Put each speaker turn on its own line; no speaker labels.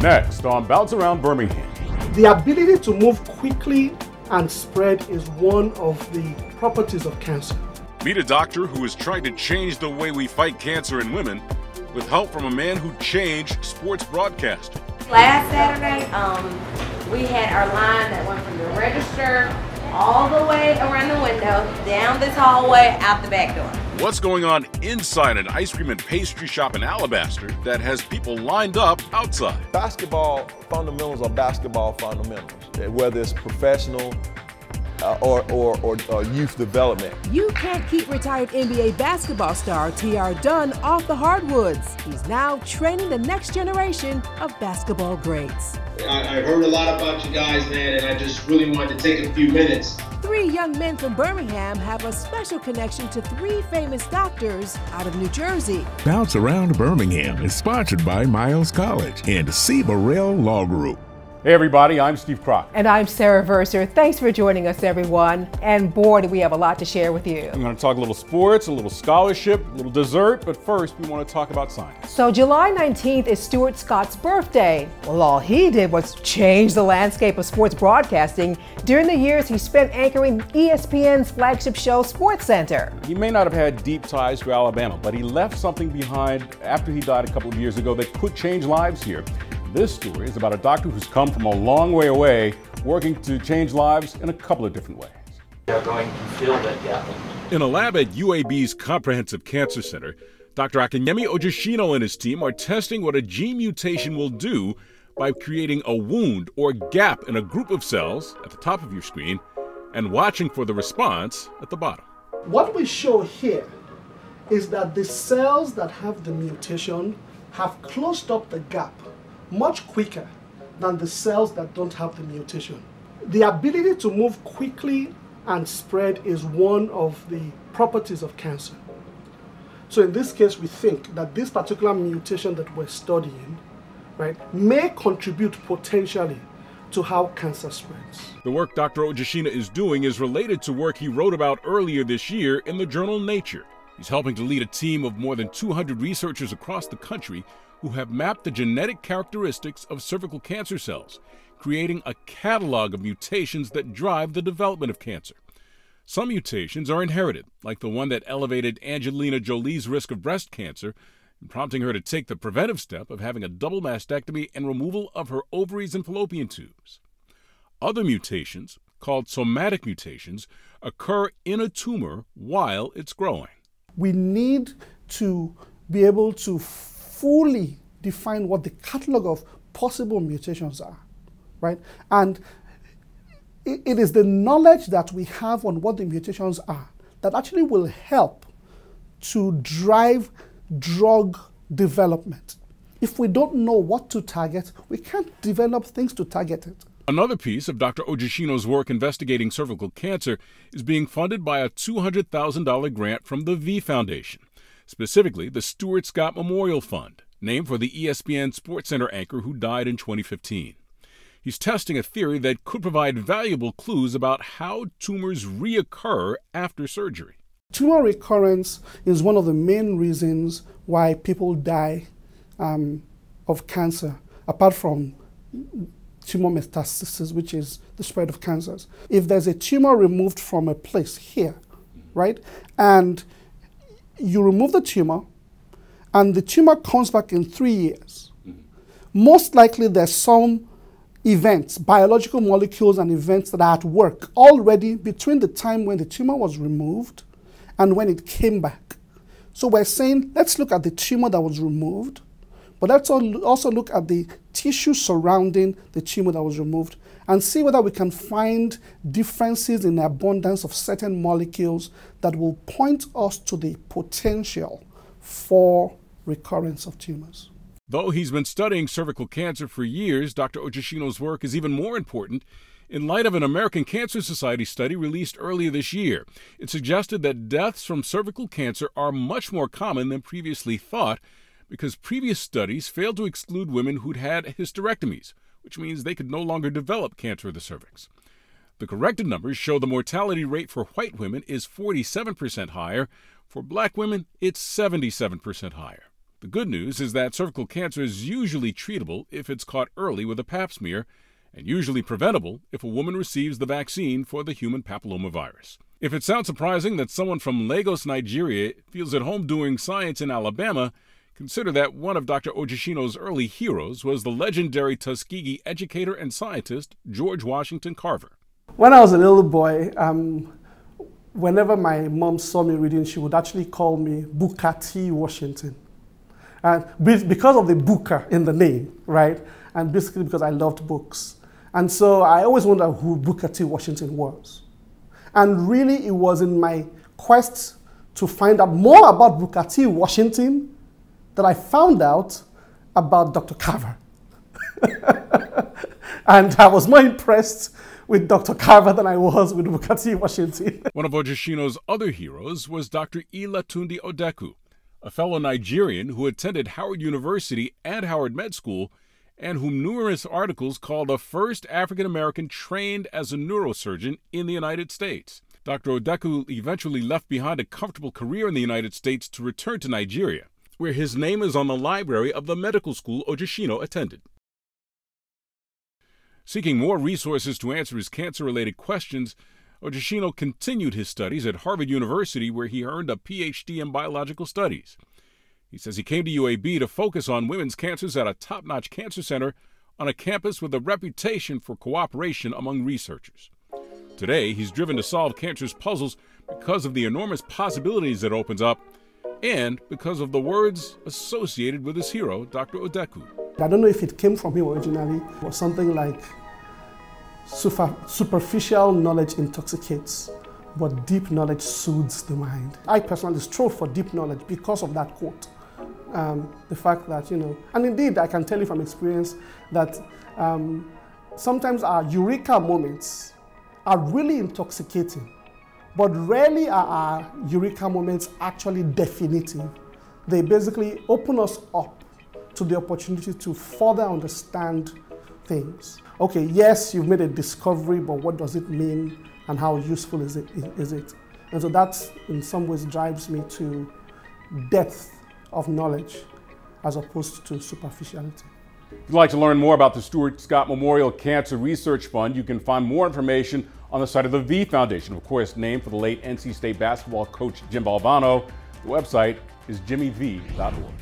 Next on Bounce Around Birmingham.
The ability to move quickly and spread is one of the properties of cancer.
Meet a doctor who is trying to change the way we fight cancer in women with help from a man who changed sports broadcasting.
Last Saturday, we had our line that went from the register all the way around the window, down this hallway, out the back door.
What's going on inside an ice cream and pastry shop in Alabaster that has people lined up outside?
Basketball fundamentals are basketball fundamentals, whether it's professional or youth development.
You can't keep retired NBA basketball star T.R. Dunn off the hardwoods. He's now training the next generation of basketball greats.
I heard a lot about you guys, man, and I just really wanted to take a few minutes.
3 young men from Birmingham have a special connection to 3 famous doctors out of New Jersey.
Bounce Around Birmingham is sponsored by Miles College and C. Burrell Law Group.
Hey everybody, I'm Steve Crocker.
And I'm Sarah Verser. Thanks for joining us, everyone. And boy, do we have a lot to share with you.
I'm going to talk a little sports, a little scholarship, a little dessert, but first we want to talk about science.
So July 19th is Stuart Scott's birthday. Well, all he did was change the landscape of sports broadcasting during the years he spent anchoring ESPN's flagship show, SportsCenter.
He may not have had deep ties to Alabama, but he left something behind after he died a couple of years ago that could change lives here. This story is about a doctor who's come from a long way away, working to change lives in a couple of different ways.
They're going to fill that gap.
In a lab at UAB's Comprehensive Cancer Center, Dr. Ojesina and his team are testing what a gene mutation will do by creating a wound or gap in a group of cells at the top of your screen and watching for the response at the bottom.
What we show here is that the cells that have the mutation have closed up the gap much quicker than the cells that don't have the mutation. The ability to move quickly and spread is one of the properties of cancer. So in this case, we think that this particular mutation that we're studying, right, may contribute potentially to how cancer spreads.
The work Dr. Ojesina is doing is related to work he wrote about earlier this year in the journal Nature. He's helping to lead a team of more than 200 researchers across the country who have mapped the genetic characteristics of cervical cancer cells, creating a catalog of mutations that drive the development of cancer. Some mutations are inherited, like the one that elevated Angelina Jolie's risk of breast cancer, prompting her to take the preventive step of having a double mastectomy and removal of her ovaries and fallopian tubes. Other mutations, called somatic mutations, occur in a tumor while it's growing.
We need to be able to fully define what the catalog of possible mutations are, right? And it is the knowledge that we have on what the mutations are that actually will help to drive drug development. If we don't know what to target, we can't develop things to target it.
Another piece of Dr. Ojesina's work investigating cervical cancer is being funded by a $200,000 grant from the V Foundation, specifically the Stuart Scott Memorial Fund, named for the ESPN SportsCenter anchor who died in 2015. He's testing a theory that could provide valuable clues about how tumors reoccur after surgery.
Tumor recurrence is one of the main reasons why people die of cancer, apart from tumor metastasis, which is the spread of cancers. If there's a tumor removed from a place here, right, and you remove the tumor, and the tumor comes back in 3 years, most likely there's some events, biological molecules and events that are at work already between the time when the tumor was removed and when it came back. So we're saying, let's look at the tumor that was removed, but let's also look at the tissue surrounding the tumor that was removed and see whether we can find differences in the abundance of certain molecules that will point us to the potential for recurrence of tumors.
Though he's been studying cervical cancer for years, Dr. Ojesina's work is even more important in light of an American Cancer Society study released earlier this year. It suggested that deaths from cervical cancer are much more common than previously thought because previous studies failed to exclude women who'd had hysterectomies, which means they could no longer develop cancer of the cervix. The corrected numbers show the mortality rate for white women is 47% higher. For black women, it's 77% higher. The good news is that cervical cancer is usually treatable if it's caught early with a pap smear, and usually preventable if a woman receives the vaccine for the human papillomavirus. If it sounds surprising that someone from Lagos, Nigeria feels at home doing science in Alabama, consider that one of Dr. Ojesina's early heroes was the legendary Tuskegee educator and scientist George Washington Carver.
When I was a little boy, whenever my mom saw me reading, she would actually call me Booker T. Washington. And because of the Booker in the name, right? And basically because I loved books. And so I always wondered who Booker T. Washington was. And really, it was in my quest to find out more about Booker T. Washington that I found out about Dr. Carver. And I was more impressed with Dr. Carver than I was with Booker T. Washington.
One of Ojesina's other heroes was Dr. Ilatunde Odeku, a fellow Nigerian who attended Howard University and Howard Med School, and whom numerous articles call the first African-American trained as a neurosurgeon in the United States. Dr. Odeku eventually left behind a comfortable career in the United States to return to Nigeria, where his name is on the library of the medical school Ojesina attended. Seeking more resources to answer his cancer-related questions, Ojesina continued his studies at Harvard University, where he earned a Ph.D. in biological studies. He says he came to UAB to focus on women's cancers at a top-notch cancer center on a campus with a reputation for cooperation among researchers. Today, he's driven to solve cancer's puzzles because of the enormous possibilities it opens up and because of the words associated with his hero, Dr. Odeku.
I don't know if it came from him originally, or something like superficial knowledge intoxicates, but deep knowledge soothes the mind. I personally strove for deep knowledge because of that quote. The fact that, and indeed I can tell you from experience that sometimes our eureka moments are really intoxicating, but rarely are our eureka moments actually definitive. They basically open us up to the opportunity to further understand things. Okay, yes, you've made a discovery, but what does it mean and how useful is it? And so that in some ways drives me to depth of knowledge as opposed to superficiality.
If you'd like to learn more about the Stuart Scott Memorial Cancer Research Fund, you can find more information on the site of the V Foundation, of course, named for the late NC State basketball coach Jim Valvano. The website is jimmyv.org.